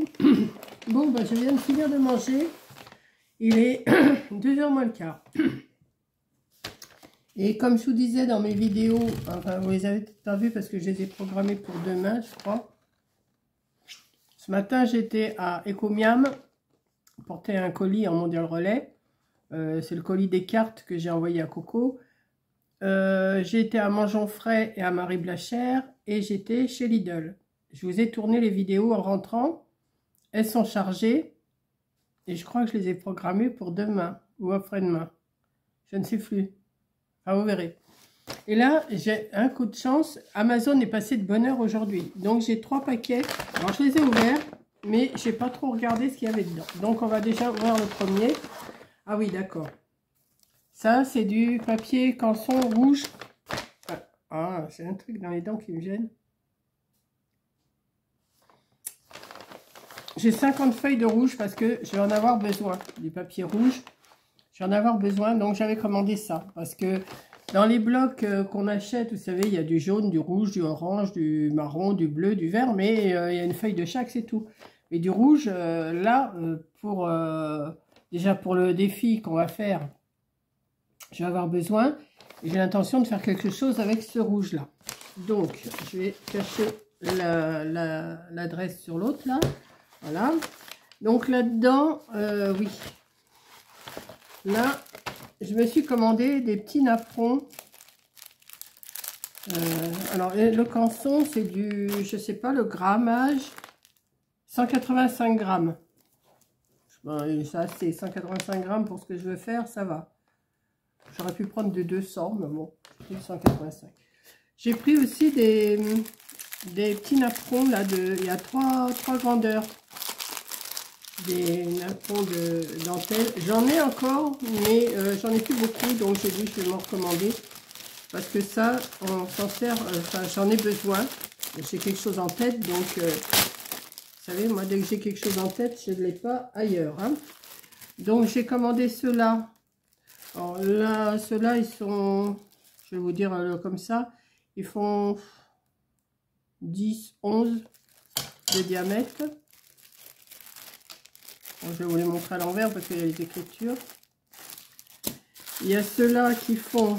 coucou. Bon, bah, je viens de finir de manger. Il est 2h moins le quart. Et comme je vous disais dans mes vidéos, enfin vous les avez peut-être pas vues parce que je les ai programmées pour demain, je crois. Ce matin, j'étais à Ecomiam, porter un colis en mondial relais. C'est le colis des cartes que j'ai envoyé à Coco. J'ai été à Mangeons Frais et à Marie Blachère et j'étais chez Lidl. Je vous ai tourné les vidéos en rentrant. Elles sont chargées et je crois que je les ai programmées pour demain ou après-demain. Je ne sais plus. Enfin, vous verrez. Et là, j'ai un coup de chance. Amazon est passé de bonne heure aujourd'hui. Donc, j'ai 3 paquets. Alors, je les ai ouverts, mais je n'ai pas trop regardé ce qu'il y avait dedans. Donc, on va déjà ouvrir le premier. Ah oui, d'accord. Ça, c'est du papier canson rouge. Ah, c'est un truc dans les dents qui me gêne. J'ai 50 feuilles de rouge parce que je vais en avoir besoin. Du papier rouge. Je vais en avoir besoin, donc j'avais commandé ça. Parce que dans les blocs qu'on achète, vous savez, il y a du jaune, du rouge, du orange, du marron, du bleu, du vert. Mais il y a une feuille de chaque, c'est tout. Et du rouge, là, déjà pour le défi qu'on va faire, je vais avoir besoin. J'ai l'intention de faire quelque chose avec ce rouge-là. Donc, je vais cacher l'adresse sur l'autre, là. Voilà. Donc, là-dedans, oui. Là, je me suis commandé des petits napperons. Alors, le canson, c'est du, je sais pas, le grammage, 185 grammes. Bon, ça, c'est 185 grammes pour ce que je veux faire, ça va. J'aurais pu prendre de 200, mais bon, j'ai pris 185. J'ai pris aussi des petits napperons, là, il y a trois grandeurs. Des napperons de dentelle. J'en ai encore, mais j'en ai plus beaucoup, donc j'ai dit je vais m'en recommander. Parce que ça, on s'en sert, enfin j'en ai besoin. J'ai quelque chose en tête, donc vous savez, moi dès que j'ai quelque chose en tête, je ne l'ai pas ailleurs. Hein. Donc j'ai commandé ceux-là. Alors là, ceux-là, ils sont, je vais vous dire comme ça, ils font 10, 11 de diamètre. Bon, je vais vous les montrer à l'envers parce qu'il y a les écritures. Il y a ceux-là qui font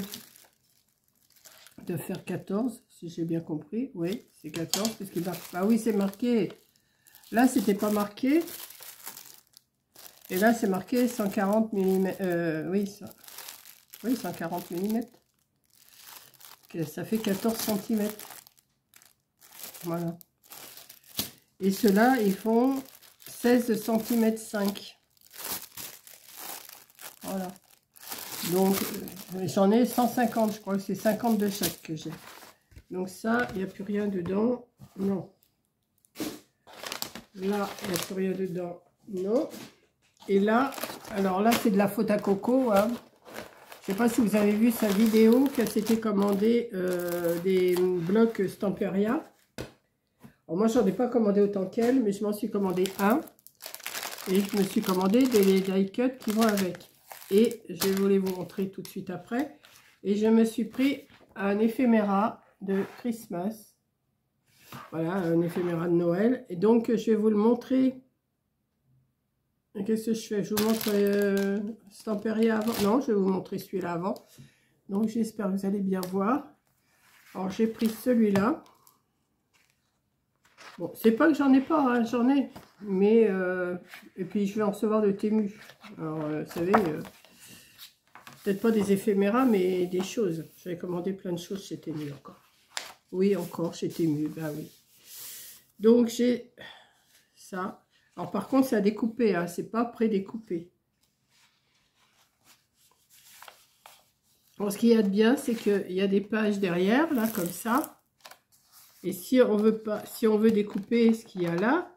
de faire 14, si j'ai bien compris. Oui, c'est 14. Qu'est-ce qui marque? Ah oui, c'est marqué. Là, c'était pas marqué. Et là, c'est marqué 140 mm. Oui, 140 mm. Ça fait 14 cm. Voilà. Et ceux-là, ils font 16 cm 5. Voilà. Donc, j'en ai 150, je crois que c'est 50 de chaque que j'ai. Donc ça, il n'y a plus rien dedans. Non. Là, il n'y a plus rien dedans. Non. Et là, alors là, c'est de la faute à Coco. Hein. Je ne sais pas si vous avez vu sa vidéo qu'elle s'était commandé des blocs Stamperia. Alors moi, j'en ai pas commandé autant qu'elle, mais je m'en suis commandé un. Et je me suis commandé des die cuts qui vont avec. Et je vais vous montrer tout de suite après. Et je me suis pris un éphéméra de Christmas. Voilà, un éphéméra de Noël. Et donc, je vais vous le montrer. Qu'est-ce que je fais? Je vous montre Stamperia avant. Non, je vais vous montrer celui-là avant. Donc, j'espère que vous allez bien voir. Alors, j'ai pris celui-là. Bon, c'est pas que j'en ai pas, hein, j'en ai. Mais, et puis je vais en recevoir de Temu. Alors, vous savez, peut-être pas des éphéméras, mais des choses. J'avais commandé plein de choses chez Temu encore. Oui, encore chez Temu, bah oui. Donc, j'ai ça. Alors, par contre, c'est à découper, hein, c'est pas pré-découpé. Bon, ce qu'il y a de bien, c'est qu'il y a des pages derrière, là, comme ça. Et si on veut découper ce qu'il y a là,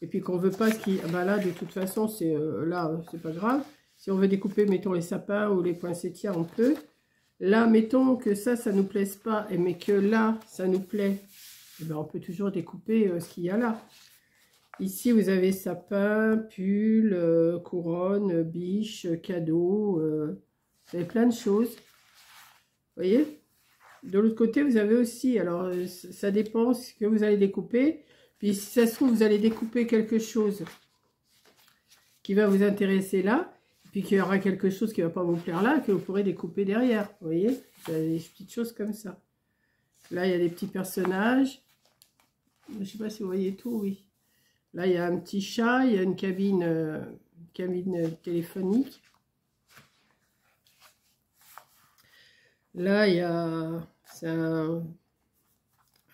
et puis qu'on veut pas ce qui, bah là de toute façon c'est là c'est pas grave. Si on veut découper, mettons les sapins ou les poinsettias, on peut. Là, mettons que ça nous plaise pas, mais que là ça nous plaît, et ben on peut toujours découper ce qu'il y a là. Ici vous avez sapin, pull, couronne, biche, cadeau, vous avez plein de choses. Vous voyez? De l'autre côté, vous avez aussi, alors ça dépend ce que vous allez découper. Puis si ça se trouve, vous allez découper quelque chose qui va vous intéresser là, puis qu'il y aura quelque chose qui ne va pas vous plaire là, que vous pourrez découper derrière. Vous voyez, il y a des petites choses comme ça. Là, il y a des petits personnages. Je ne sais pas si vous voyez tout, oui. Là, il y a un petit chat, il y a une cabine téléphonique. Là, il y a... C'est un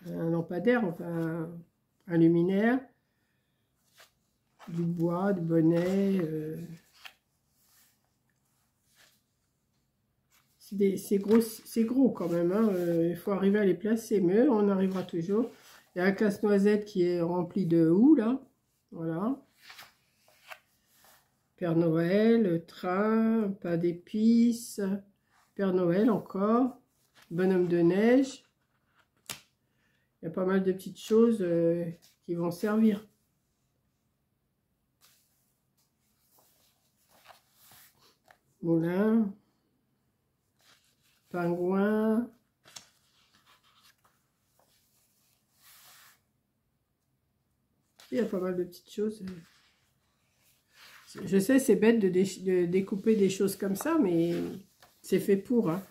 lampadaire, enfin un luminaire. Du bois, du bonnet. C'est gros quand même. Hein. Il faut arriver à les placer, mais on arrivera toujours. Il y a un casse-noisette qui est rempli de houx, là. Voilà. Père Noël, train, pain d'épices, Père Noël encore, bonhomme de neige. Il y a pas mal de petites choses qui vont servir. Moulin, pingouin. Il y a pas mal de petites choses. Je sais, c'est bête de découper des choses comme ça, mais c'est fait pour. Hein.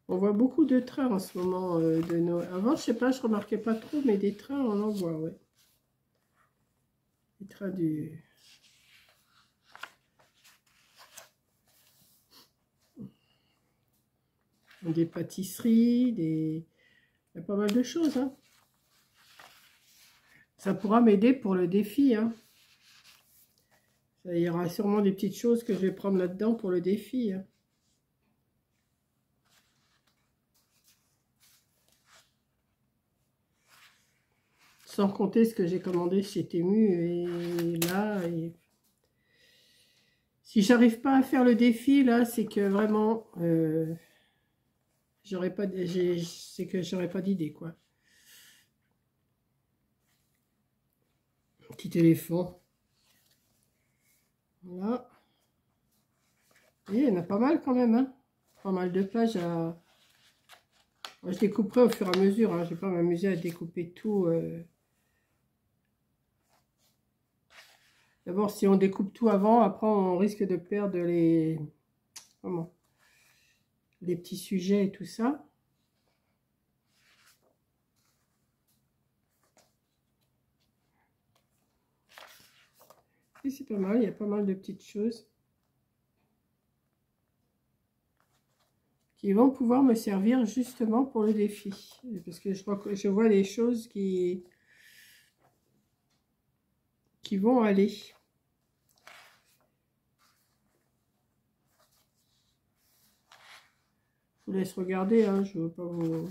On voit beaucoup de trains en ce moment de Noël. Avant, je sais pas, je remarquais pas trop, mais des trains, on en voit, ouais. Les trains du... Des pâtisseries, des... Il y a pas mal de choses, hein. Ça pourra m'aider pour le défi, hein. Il y aura sûrement des petites choses que je vais prendre là-dedans pour le défi, hein. Sans compter ce que j'ai commandé chez Temu et là. Et... Si j'arrive pas à faire le défi, là, c'est que vraiment, c'est que j'aurais pas d'idée, quoi. Petit éléphant. Voilà. Et il y en a pas mal quand même, hein. Pas mal de pages à... Moi, je découperai au fur et à mesure, hein. Je vais pas m'amuser à découper tout. D'abord, si on découpe tout avant, après on risque de perdre les... Comment? Les petits sujets et tout ça. Et c'est pas mal, il y a pas mal de petites choses qui vont pouvoir me servir justement pour le défi. Parce que je vois des choses qui vont aller. Je vous laisse regarder, hein, je ne veux pas vous...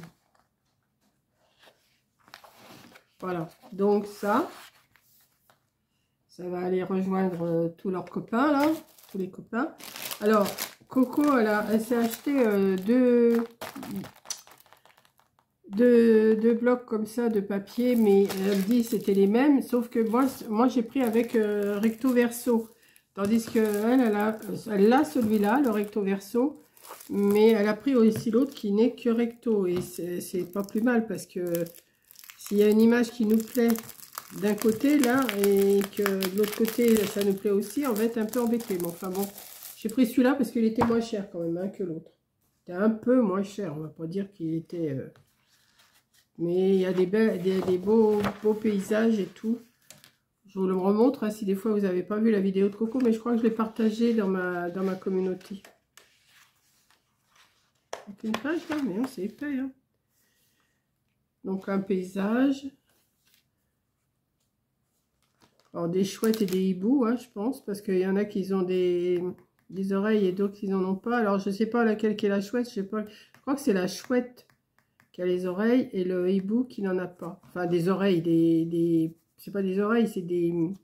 Voilà, donc ça va aller rejoindre tous leurs copains, là, tous les copains. Alors, Coco, elle s'est acheté deux blocs comme ça de papier, mais elle dit c'était les mêmes, sauf que moi j'ai pris avec recto verso, tandis que elle a celui-là, le recto verso, mais elle a pris aussi l'autre qui n'est que recto, et c'est pas plus mal, parce que s'il y a une image qui nous plaît d'un côté là, et que de l'autre côté ça nous plaît aussi, on va être un peu embêté. Mais enfin bon, j'ai pris celui-là parce qu'il était moins cher quand même, hein, que l'autre. C'était un peu moins cher, on va pas dire qu'il était... Mais il y a des beaux paysages et tout. Je vous le remontre, hein, si des fois vous n'avez pas vu la vidéo de Coco, mais je crois que je l'ai partagée dans ma communauté. Avec une page là, mais non, c'est épais. Hein. Donc un paysage. Alors des chouettes et des hiboux, hein, je pense, parce qu'il y en a qui ont des oreilles et d'autres qui n'en ont pas. Alors je ne sais pas laquelle qui est la chouette, je sais pas. Je crois que c'est la chouette qui a les oreilles et le hibou qui n'en a pas. Enfin des oreilles, c'est pas des oreilles, c'est des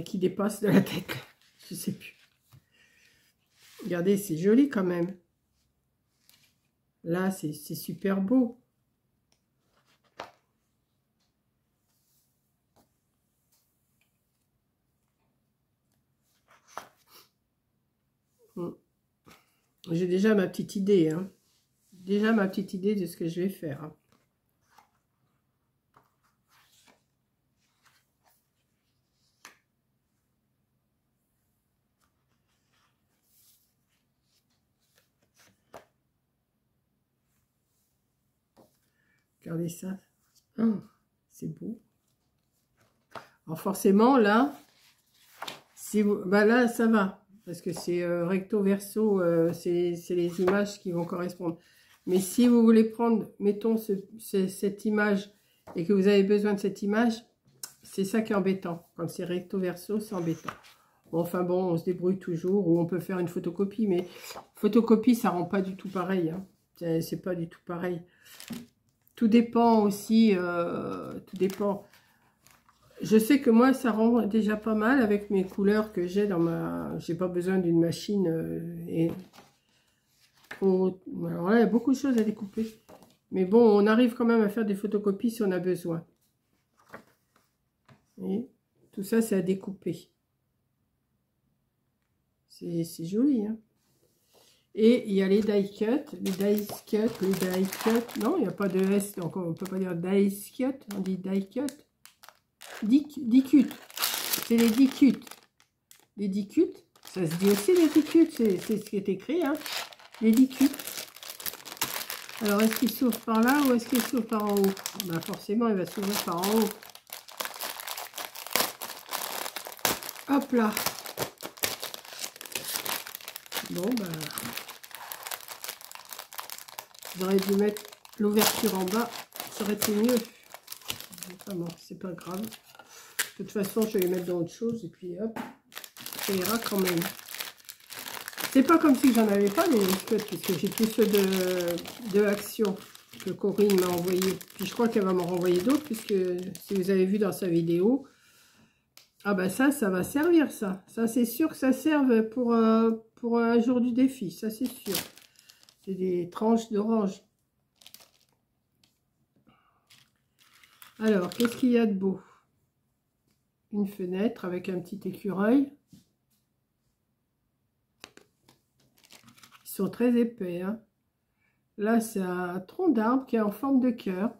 qui dépassent de la tête. Je sais plus. Regardez, c'est joli quand même. Là, c'est super beau. J'ai déjà ma petite idée, hein. Déjà ma petite idée de ce que je vais faire, hein. Regardez ça. Oh, c'est beau. Alors forcément, là, si vous, bah là, ça va. Parce que c'est recto verso, c'est les images qui vont correspondre. Mais si vous voulez prendre, mettons, cette image et que vous avez besoin de cette image, c'est ça qui est embêtant. Quand c'est recto verso, c'est embêtant. Bon, enfin bon, on se débrouille toujours. Ou on peut faire une photocopie. Mais photocopie, ça rend pas du tout pareil, hein. C'est pas du tout pareil. Tout dépend aussi, tout dépend. Je sais que moi, ça rend déjà pas mal avec mes couleurs que j'ai dans ma... J'ai pas besoin d'une machine et... Alors là, il y a beaucoup de choses à découper. Mais bon, on arrive quand même à faire des photocopies si on a besoin. Et tout ça, c'est à découper. C'est joli, hein. Et il y a les die cut, non, il n'y a pas de S, donc on ne peut pas dire die cut, on dit die cut. Die cut, c'est les die cut. Les die cut, ça se dit aussi les die cut, c'est ce qui est écrit, hein. Les die cut. Alors, est-ce qu'il s'ouvre par là ou est-ce qu'il s'ouvre par en haut? Ben, forcément, il va s'ouvrir par en haut. Hop là. Bon, ben... J'aurais dû mettre l'ouverture en bas, ça aurait été mieux. Vraiment, c'est pas grave. De toute façon, je vais les mettre dans autre chose et puis hop, ça ira quand même. C'est pas comme si j'en avais pas des scuds, puisque j'ai tous ceux de Action que Corinne m'a envoyé. Puis je crois qu'elle va m'en renvoyer d'autres, puisque si vous avez vu dans sa vidéo, ah ben ça va servir ça. Ça, c'est sûr que ça serve pour un jour du défi, ça c'est sûr. C'est des tranches d'orange. Alors, qu'est-ce qu'il y a de beau? Une fenêtre avec un petit écureuil. Ils sont très épais, hein. Là, c'est un tronc d'arbre qui est en forme de cœur.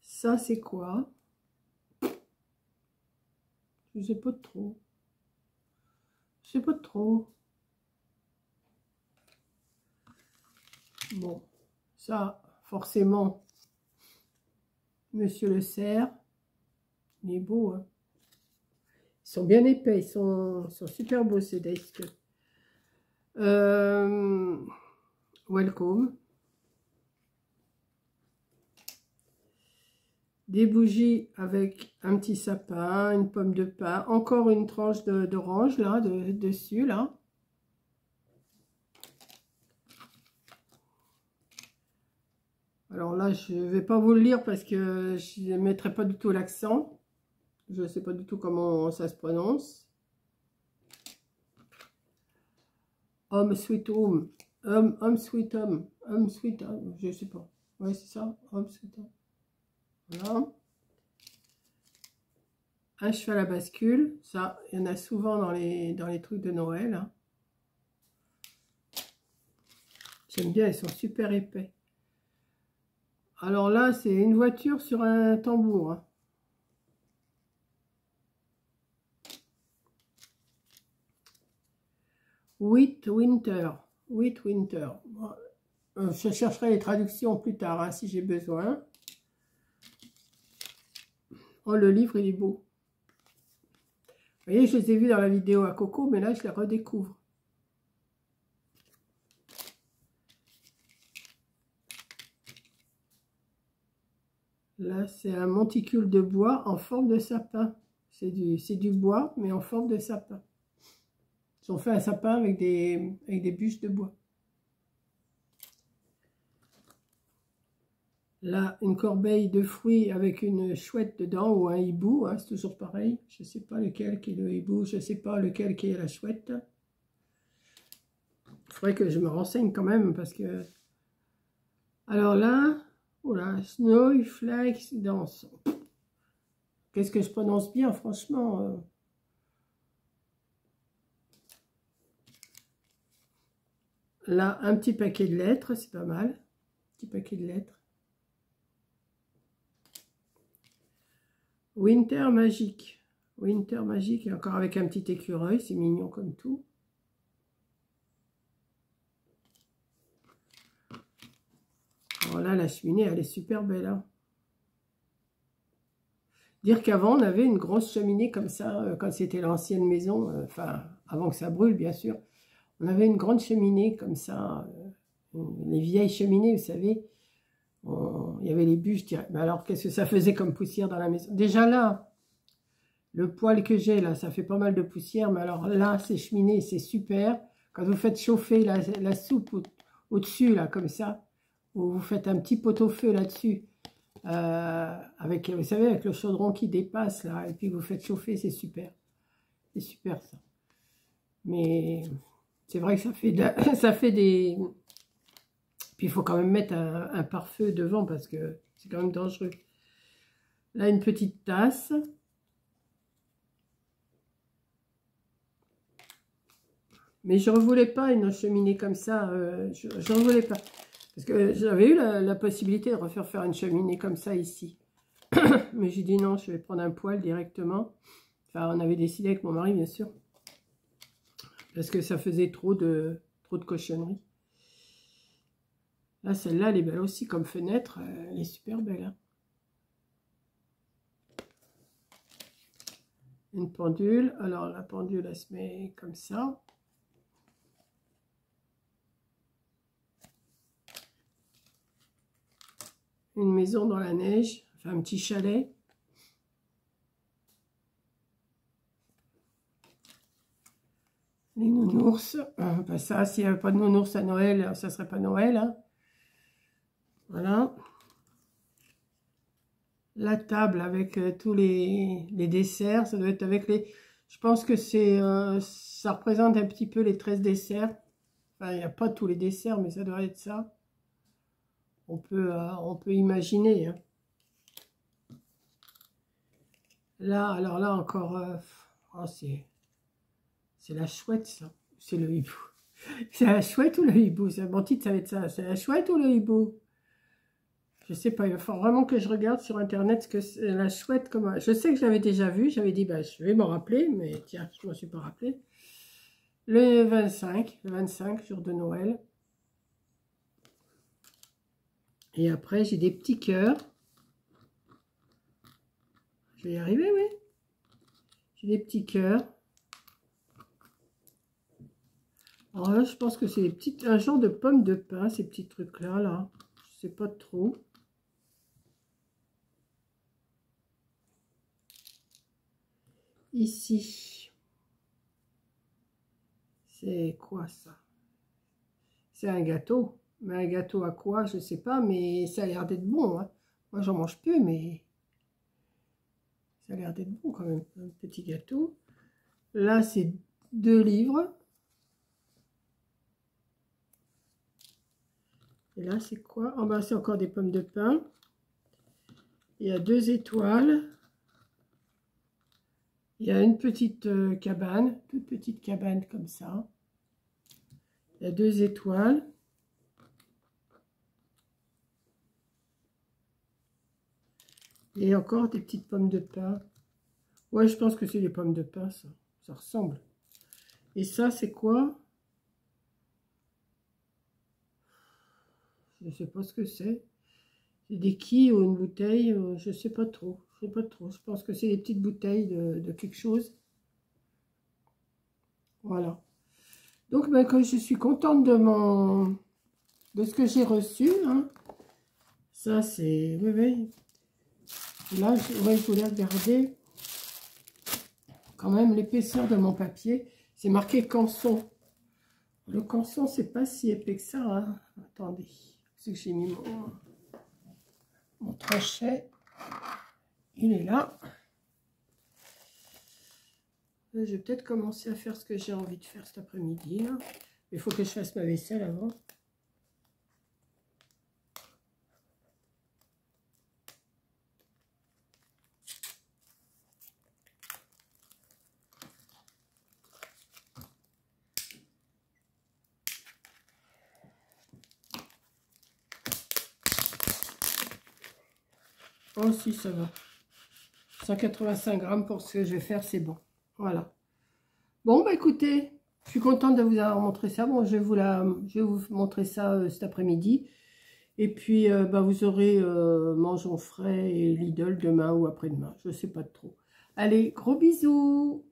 Ça, c'est quoi? Je sais pas trop. Je sais pas trop. Bon, ça, forcément, Monsieur le cerf, il est beau, hein. Ils sont bien épais, ils sont super beaux ces die cut. Welcome. Des bougies avec un petit sapin, une pomme de pin, encore une tranche d'orange là, dessus là. Alors là, je ne vais pas vous le lire parce que je ne mettrai pas du tout l'accent. Je ne sais pas du tout comment ça se prononce. Home sweet home. Home sweet home. Home sweet home. Je ne sais pas. Ouais, c'est ça. Home sweet home. Voilà. Un cheval à bascule. Ça, il y en a souvent dans les trucs de Noël, hein. J'aime bien, ils sont super épais. Alors là, c'est une voiture sur un tambour, hein. Wheat Winter. Wheat Winter. Je chercherai les traductions plus tard, hein, si j'ai besoin. Oh, le livre, il est beau. Vous voyez, je les ai vus dans la vidéo à Coco, mais là, je les redécouvre. Là, c'est un monticule de bois en forme de sapin. C'est du bois, mais en forme de sapin. Ils ont fait un sapin avec des bûches de bois. Là, une corbeille de fruits avec une chouette dedans ou un hibou, hein, c'est toujours pareil. Je ne sais pas lequel qui est le hibou, je ne sais pas lequel qui est la chouette. Il faudrait que je me renseigne quand même parce que... Alors là, voilà, Snowflakes danse. Qu'est-ce que je prononce bien, franchement. Là, un petit paquet de lettres, c'est pas mal. Petit paquet de lettres. Winter Magique. Winter Magique, et encore avec un petit écureuil, c'est mignon comme tout. Voilà, la cheminée, elle est super belle. Hein. Dire qu'avant, on avait une grosse cheminée comme ça, quand c'était l'ancienne maison, enfin, avant que ça brûle, bien sûr. On avait une grande cheminée comme ça, les vieilles cheminées, vous savez. Il y avait les bûches, je dirais. Mais alors, qu'est-ce que ça faisait comme poussière dans la maison? Déjà là, le poêle que j'ai, là, ça fait pas mal de poussière. Mais alors là, ces cheminées, c'est super. Quand vous faites chauffer la soupe au-dessus, là, comme ça, ou vous faites un petit pot-au-feu là-dessus, avec, vous savez, avec le chaudron qui dépasse, là, et puis vous faites chauffer, c'est super. C'est super, ça. Mais c'est vrai que ça fait, ça fait des... Puis il faut quand même mettre un pare-feu devant parce que c'est quand même dangereux. Là, une petite tasse. Mais je ne voulais pas une cheminée comme ça. Je ne voulais pas. Parce que j'avais eu la possibilité de refaire faire une cheminée comme ça ici. Mais j'ai dit non, je vais prendre un poêle directement. Enfin, on avait décidé avec mon mari, bien sûr. Parce que ça faisait trop de cochonneries. Là, celle-là, elle est belle aussi comme fenêtre. Elle est super belle. Hein. Une pendule. Alors, la pendule, elle se met comme ça. Une maison dans la neige. Enfin, un petit chalet. Les nounours. Ben ça, s'il n'y avait pas de nounours à Noël, ça ne serait pas Noël. Hein. Voilà. La table avec tous les desserts. Ça doit être avec les... Je pense que ça représente un petit peu les 13 desserts. Enfin, il n'y a pas tous les desserts, mais ça doit être ça. On peut imaginer. Hein. Là, alors là encore, oh, c'est la chouette, ça. C'est le hibou. C'est la chouette ou le hibou? Mon titre, ça va être ça. C'est la chouette ou le hibou? Je sais pas, il va falloir vraiment que je regarde sur Internet ce que c'est la chouette. Je sais que je l'avais déjà vu. J'avais dit, bah, je vais m'en rappeler, mais tiens, je ne m'en suis pas rappelé. Le 25, jour de Noël. Et après, j'ai des petits cœurs. Je vais y arriver, oui. J'ai des petits cœurs. Alors là, je pense que c'est un genre de pommes de pin, ces petits trucs-là, là. Je sais pas trop. Ici. C'est quoi, ça? C'est un gâteau. Mais un gâteau à quoi? Je sais pas, mais ça a l'air d'être bon. Hein. Moi, j'en mange peu, mais ça a l'air d'être bon quand même. Un petit gâteau. Là, c'est 2 livres. Et là, c'est quoi? En bas, c'est encore des pommes de pin. Il y a 2 étoiles. Il y a une petite cabane, toute petite cabane comme ça. Il y a 2 étoiles. Et encore des petites pommes de pin. Ouais, je pense que c'est des pommes de pin, ça. Ça ressemble. Et ça, c'est quoi? Je ne sais pas ce que c'est. C'est des quilles ou une bouteille, je ne sais pas trop. Je sais pas trop. Je pense que c'est des petites bouteilles de quelque chose. Voilà. Donc, ben, quand je suis contente de ce que j'ai reçu. Hein. Ça, c'est... Oui, oui. Là, je voulais regarder quand même l'épaisseur de mon papier. C'est marqué Canson. Le canson, c'est pas si épais que ça. Hein. Attendez. C'est que j'ai mis mon tranchet. Il est là. Là, je vais peut-être commencer à faire ce que j'ai envie de faire cet après-midi. Il faut que je fasse ma vaisselle avant. Oh si, ça va. 185 grammes pour ce que je vais faire, c'est bon. Voilà. Bon, bah écoutez, je suis contente de vous avoir montré ça. Bon, je vais vous montrer ça cet après-midi. Et puis, bah, vous aurez Mangeons Frais et Lidl demain ou après-demain. Je ne sais pas trop. Allez, gros bisous!